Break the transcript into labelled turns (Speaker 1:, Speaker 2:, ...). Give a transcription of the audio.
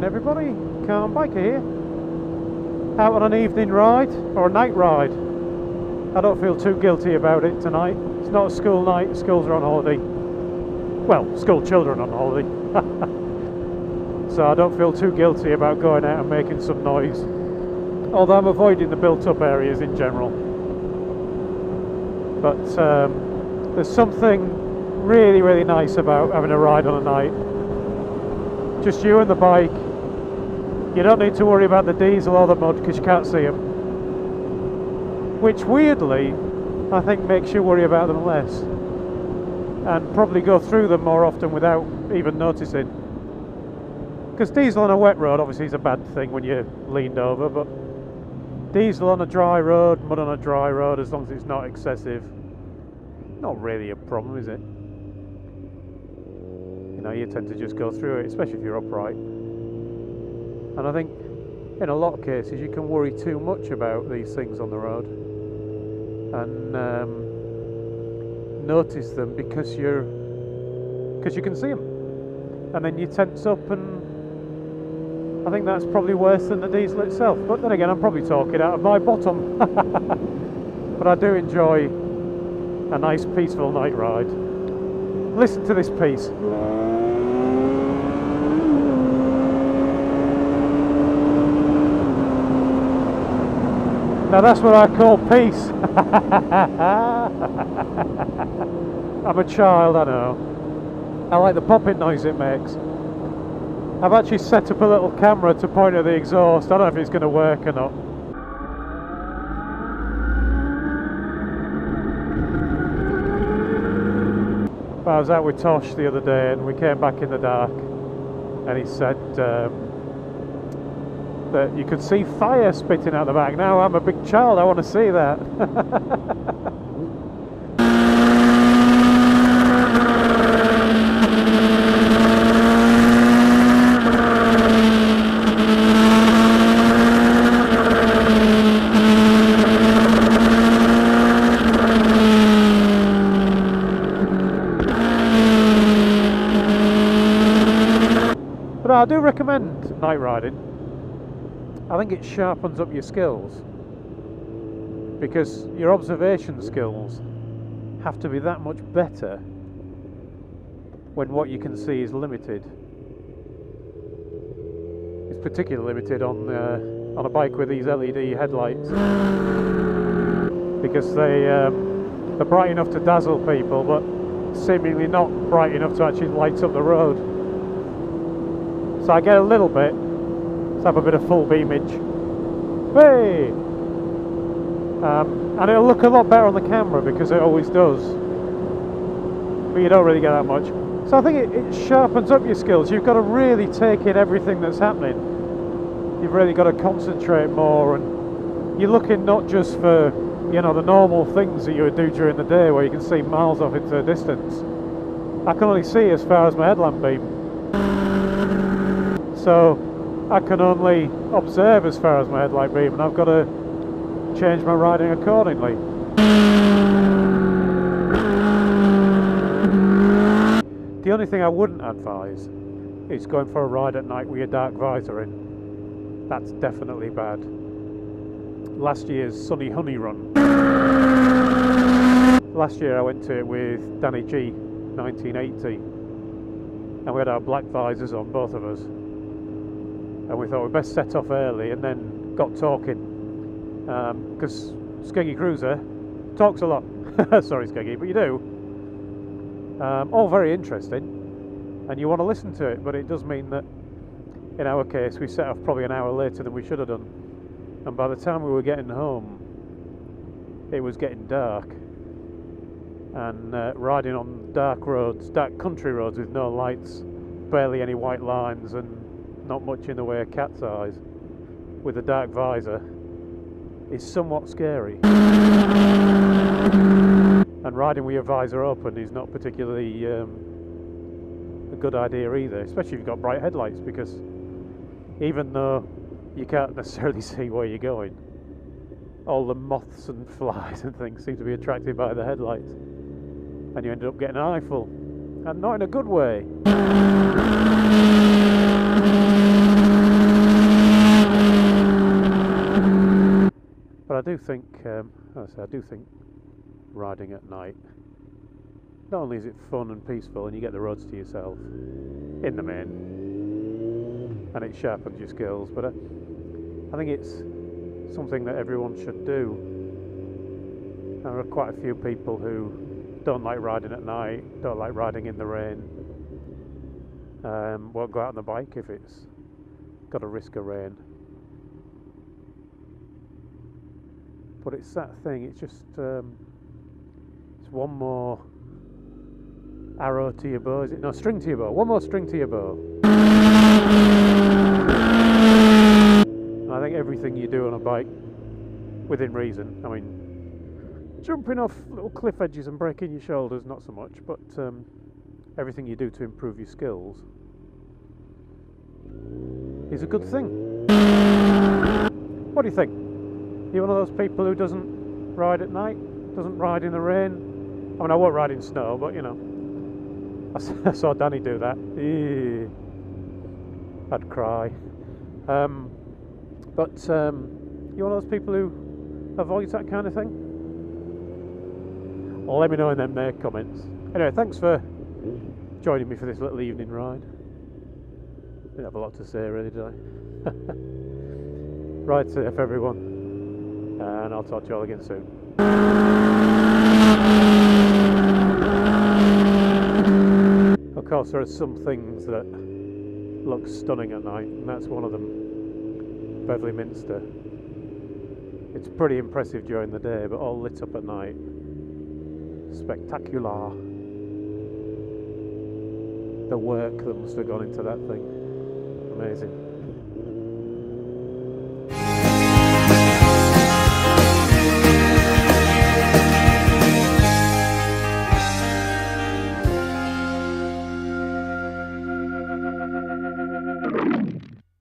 Speaker 1: everybody, Calm Biker here. Out on an evening ride, or a night ride. I don't feel too guilty about it tonight. It's not a school night, schools are on holiday. Well, school children on holiday. So I don't feel too guilty about going out and making some noise. Although I'm avoiding the built-up areas in general. But there's something really, really nice about having a ride on a night. Just you and the bike. You don't need to worry about the diesel or the mud because you can't see them. Which weirdly, I think makes you worry about them less. And probably go through them more often without even noticing. Because diesel on a wet road obviously is a bad thing when you're leaned over, but diesel on a dry road, mud on a dry road, as long as it's not excessive, not really a problem, is it? You know, you tend to just go through it, especially if you're upright. And I think in a lot of cases you can worry too much about these things on the road and notice them because you can see them, and then you tense up, and I think that's probably worse than the diesel itself. But then again, I'm probably talking out of my bottom. But I do enjoy a nice peaceful night ride. Listen to this piece. Now that's what I call peace. I'm a child, I know. I like the popping noise it makes. I've actually set up a little camera to point at the exhaust. I don't know if it's going to work or not. But I was out with Tosh the other day and we came back in the dark, and he said that you could see fire spitting out the back. Now I'm a big child, I want to see that. But I do recommend night riding. I think it sharpens up your skills, because your observation skills have to be that much better when what you can see is limited. It's particularly limited on a bike with these LED headlights, because they're bright enough to dazzle people, but seemingly not bright enough to actually light up the road. So I get a little bit. Let's have a bit of full beamage. Hey! And it'll look a lot better on the camera because it always does. But you don't really get that much. So I think it sharpens up your skills. You've got to really take in everything that's happening. You've really got to concentrate more, and you're looking not just for, you know, the normal things that you would do during the day where you can see miles off into the distance. I can only see as far as my headlamp beam. So I can only observe as far as my headlight beam, and I've got to change my riding accordingly. The only thing I wouldn't advise is going for a ride at night with your dark visor in. That's definitely bad. Last year's Sunny Honey Run. Last year I went to it with Danny G, 1980, and we had our black visors on, both of us. And we thought we'd best set off early, and then got talking. Because Skeggy Cruiser talks a lot. Sorry Skeggy, but you do. All very interesting, and you want to listen to it, but it does mean that in our case we set off probably an hour later than we should have done. And by the time we were getting home, it was getting dark. And riding on dark roads, dark country roads with no lights, barely any white lines, and not much in the way of cat's eyes, with a dark visor, is somewhat scary. And riding with your visor open is not particularly a good idea either, especially if you've got bright headlights, because even though you can't necessarily see where you're going, all the moths and flies and things seem to be attracted by the headlights, and you end up getting an eyeful, and not in a good way. do think, as I say, I do think riding at night, not only is it fun and peaceful and you get the roads to yourself in the main and it sharpens your skills, but I think it's something that everyone should do. There are quite a few people who don't like riding at night, don't like riding in the rain, won't go out on the bike if it's got a risk of rain. But it's that thing, it's just it's one more arrow to your bow, is it? No, string to your bow, one more string to your bow. And I think everything you do on a bike, within reason, I mean, jumping off little cliff edges and breaking your shoulders, not so much, but everything you do to improve your skills is a good thing. What do you think? You one of those people who doesn't ride at night? Doesn't ride in the rain? I mean, I won't ride in snow, but you know, I saw Danny do that. Eee. I'd cry. But you one of those people who avoids that kind of thing? Well, let me know in them comments. Anyway, thanks for joining me for this little evening ride. Didn't have a lot to say really, did I? Ride safe everyone, and I'll talk to you all again soon. Of course, there are some things that look stunning at night, and that's one of them. Beverley Minster. It's pretty impressive during the day, but all lit up at night. Spectacular. The work that must have gone into that thing. Amazing.